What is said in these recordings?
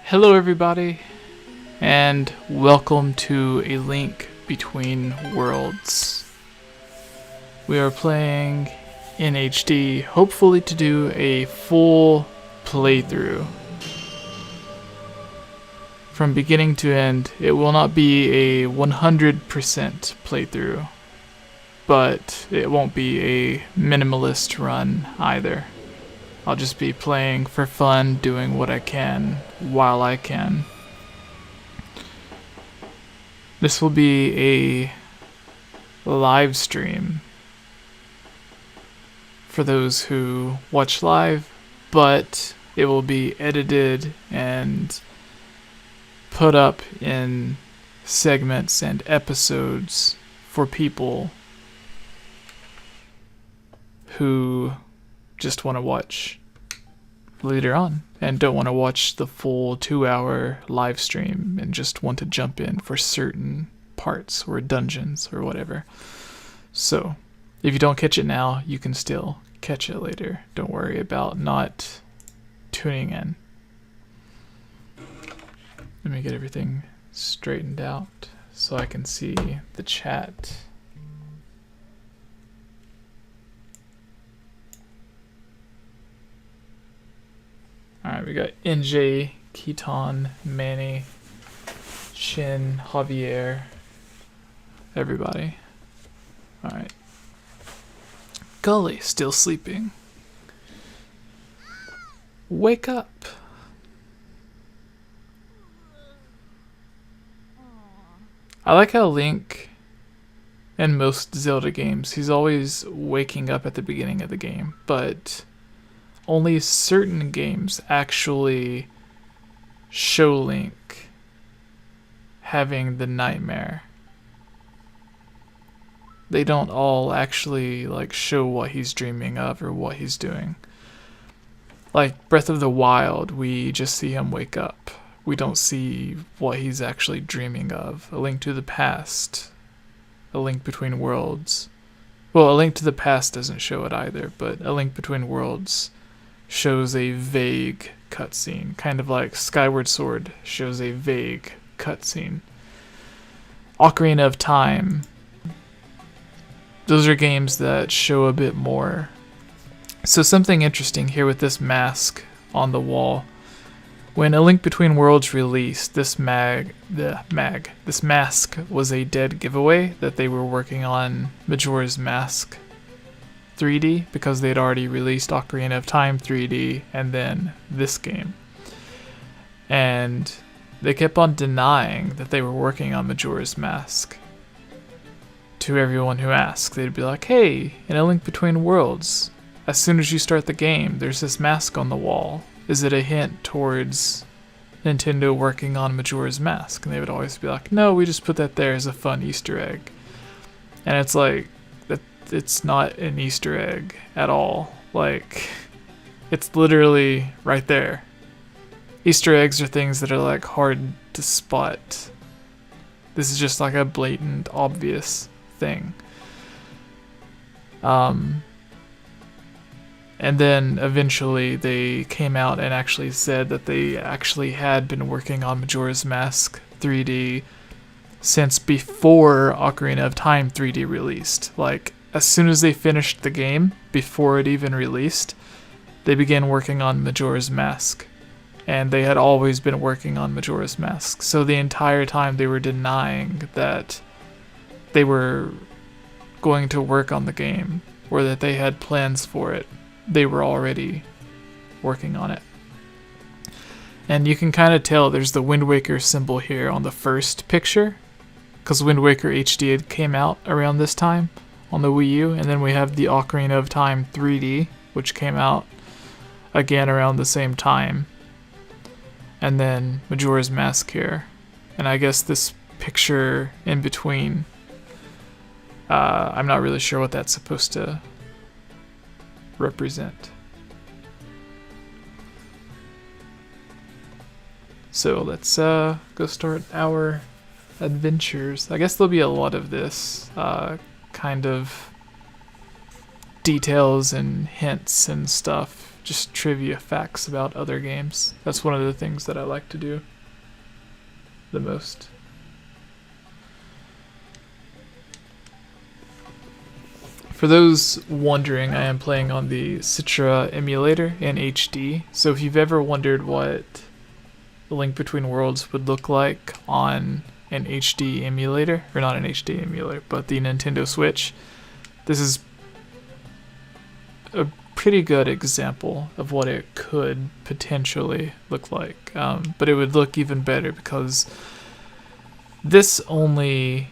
Hello everybody, and welcome to A Link Between Worlds. We are playing in HD, hopefully to do a full playthrough. From beginning to end, it will not be a 100% playthrough, but it won't be a minimalist run either. I'll just be playing for fun, doing what I can while I can. This will be a live stream for those who watch live, but it will be edited and put up in segments and episodes for people who just want to watch later on and don't want to watch the full 2-hour live stream and just want to jump in for certain parts or dungeons or whatever. So if you don't catch it now, you can still catch it later. Don't worry about not tuning in. Let me get everything straightened out so I can see the chat. Alright, we got NJ, Keaton, Manny, Shin, Javier, everybody. Alright. Gully, still sleeping. Wake up. I like how Link, in most Zelda games, he's always waking up at the beginning of the game, but only certain games actually show Link having the nightmare. They don't all actually show what he's dreaming of or what he's doing. Like Breath of the Wild, we just see him wake up. We don't see what he's actually dreaming of. A Link to the Past, A Link Between Worlds. Well, A Link to the Past doesn't show it either, but A Link Between Worlds shows a vague cutscene, kind of like Skyward Sword shows a vague cutscene. Ocarina of Time, those are games that show a bit more. So something interesting here with this mask on the wall. When A Link Between Worlds released, this mask was a dead giveaway that they were working on Majora's Mask 3D because they'd already released Ocarina of Time 3D and then this game. And they kept on denying that they were working on Majora's Mask. To everyone who asked, they'd be like, hey, in A Link Between Worlds, as soon as you start the game, there's this mask on the wall. Is it a hint towards Nintendo working on Majora's Mask? And they would always be like, no, we just put that there as a fun Easter egg. And it's like, it's not an Easter egg at all. Like, it's literally right there. Easter eggs are things that are hard to spot. This is just a blatant, obvious thing. And then eventually they came out and actually said that they actually had been working on Majora's Mask 3D since before Ocarina of Time 3D released. As soon as they finished the game, before it even released, they began working on Majora's Mask. And they had always been working on Majora's Mask. So the entire time they were denying that they were going to work on the game, or that they had plans for it. They were already working on it. And you can kind of tell there's the Wind Waker symbol here on the first picture, because Wind Waker HD had came out around this time on the Wii U, and then we have the Ocarina of Time 3D, which came out again around the same time, and then Majora's Mask here. And I guess this picture in between, I'm not really sure what that's supposed to represent. So let's go start our adventures. I guess there'll be a lot of this kind of details and hints and stuff just trivia facts about other games. That's one of the things that I like to do the most. For those wondering, I am playing on the Citra emulator in HD, so if you've ever wondered what The Link Between Worlds would look like on an HD emulator, or not an HD emulator, but the Nintendo Switch, this is a pretty good example of what it could potentially look like. But it would look even better because this only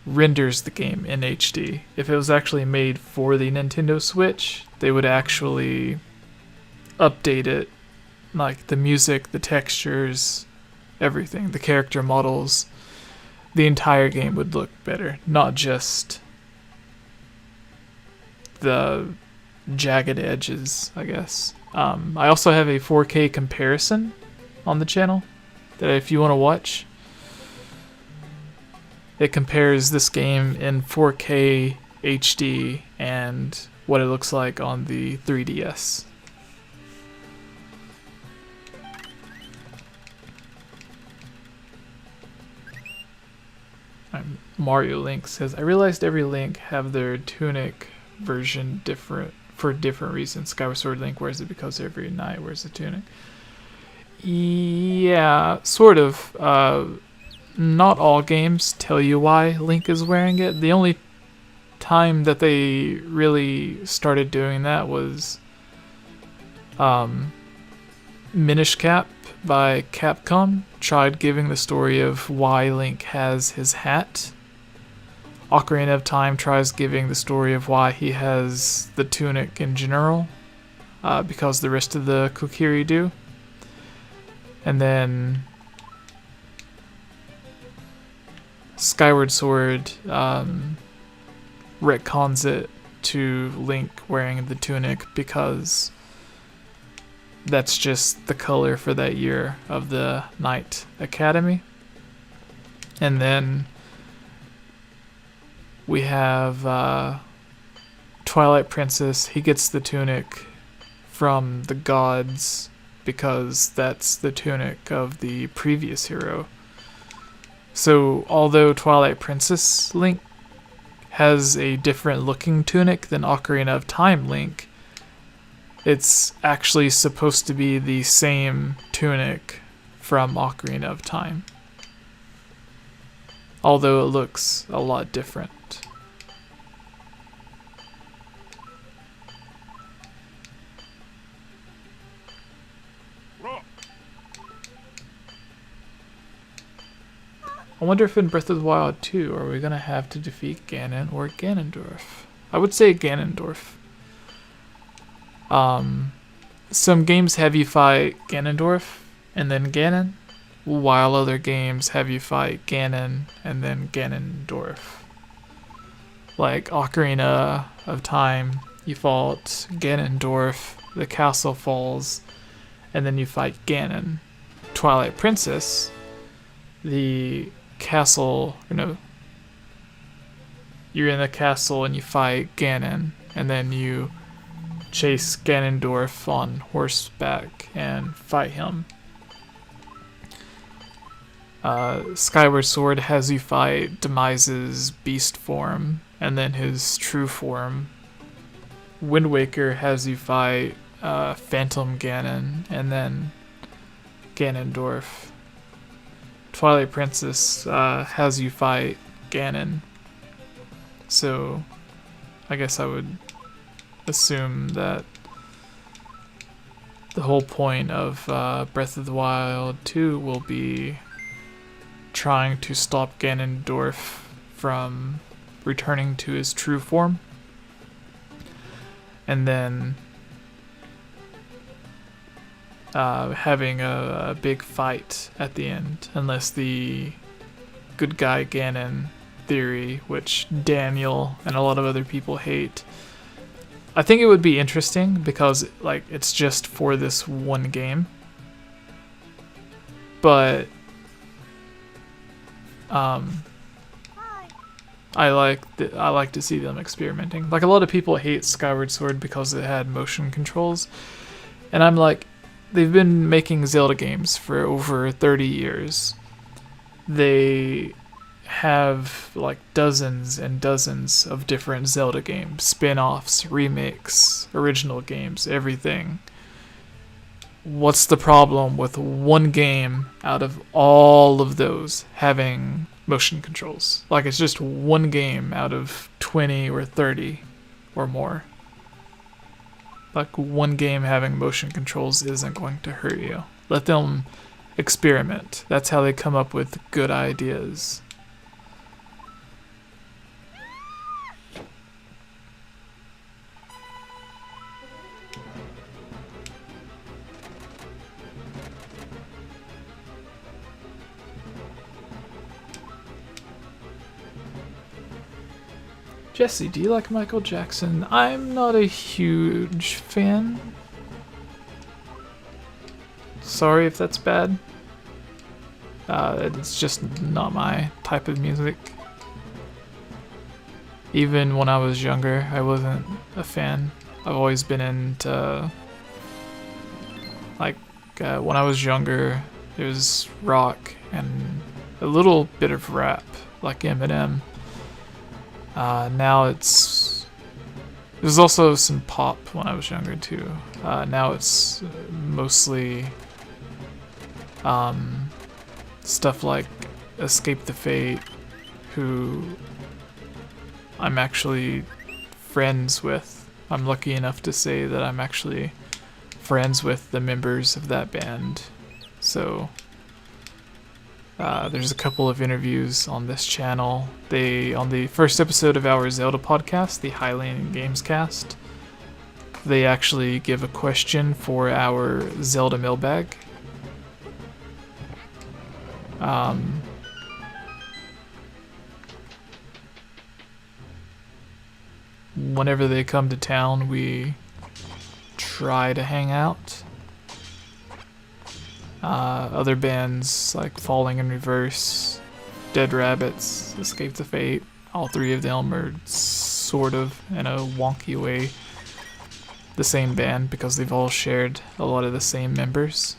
renders the game in HD. If it was actually made for the Nintendo Switch, they would actually update it, like the music, the textures, everything, the character models. The entire game would look better, not just the jagged edges, I guess. I also have a 4K comparison on the channel that if you want to watch, it compares this game in 4K HD and what it looks like on the 3DS. Mario Link says, I realized every Link have their tunic version different for different reasons. Skyward Sword Link wears it because every knight wears a tunic. Yeah, sort of. Not all games tell you why Link is wearing it. The only time that they really started doing that was Minish Cap by Capcom tried giving the story of why Link has his hat. Ocarina of Time tries giving the story of why he has the tunic in general, because the rest of the Kokiri do. And then Skyward Sword retcons it to Link wearing the tunic because that's just the color for that year of the Knight Academy. And then we have Twilight Princess. He gets the tunic from the gods because that's the tunic of the previous hero. So although Twilight Princess Link has a different looking tunic than Ocarina of Time Link, it's actually supposed to be the same tunic from Ocarina of Time, although it looks a lot different. I wonder if in Breath of the Wild 2 are we going to have to defeat Ganon or Ganondorf? I would say Ganondorf. Some games have you fight Ganondorf and then Ganon, while other games have you fight Ganon and then Ganondorf. Like Ocarina of Time, you fought Ganondorf, the castle falls, and then you fight Ganon. Twilight Princess, the castle, you're in the castle and you fight Ganon, and then you chase Ganondorf on horseback and fight him. Skyward Sword has you fight Demise's beast form and then his true form. Wind Waker has you fight Phantom Ganon and then Ganondorf. Twilight Princess has you fight Ganon. So I guess I would assume that the whole point of Breath of the Wild 2 will be trying to stop Ganondorf from returning to his true form, and then having a big fight at the end, unless the good guy Ganon theory, which Daniel and a lot of other people hate. I think it would be interesting because it's just for this one game, but I like to see them experimenting. Like, a lot of people hate Skyward Sword because it had motion controls, And I'm like, they've been making Zelda games for over 30 years. They have like dozens and dozens of different Zelda games, spin-offs, remakes, original games, everything. What's the problem with one game out of all of those having motion controls? Like, it's just one game out of 20 or 30 or more. Like, one game having motion controls isn't going to hurt you. Let them experiment. That's how they come up with good ideas. Jesse, do you like Michael Jackson? I'm not a huge fan. Sorry if that's bad. It's just not my type of music. Even when I was younger, I wasn't a fan. I've always been into, like, when I was younger, it was rock and a little bit of rap, like Eminem. Now there's also some pop when I was younger too. Now it's mostly stuff like Escape the Fate, who I'm actually friends with. I'm lucky enough to say that I'm actually friends with the members of that band. So there's a couple of interviews on this channel. On the first episode of our Zelda podcast, the Highland Games Cast, they actually give a question for our Zelda mailbag. Whenever they come to town, we try to hang out. Other bands like Falling in Reverse, Dead Rabbits, Escape the Fate, all three of them are sort of, in a wonky way, the same band because they've all shared a lot of the same members.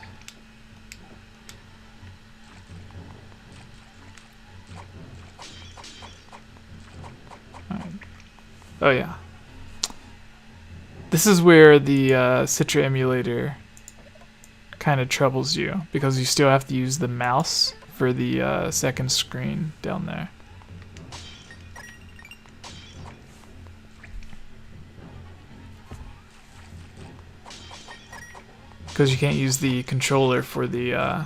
Oh yeah. This is where the Citra emulator kind of troubles you, because you still have to use the mouse for the second screen down there. Because you can't use the controller for the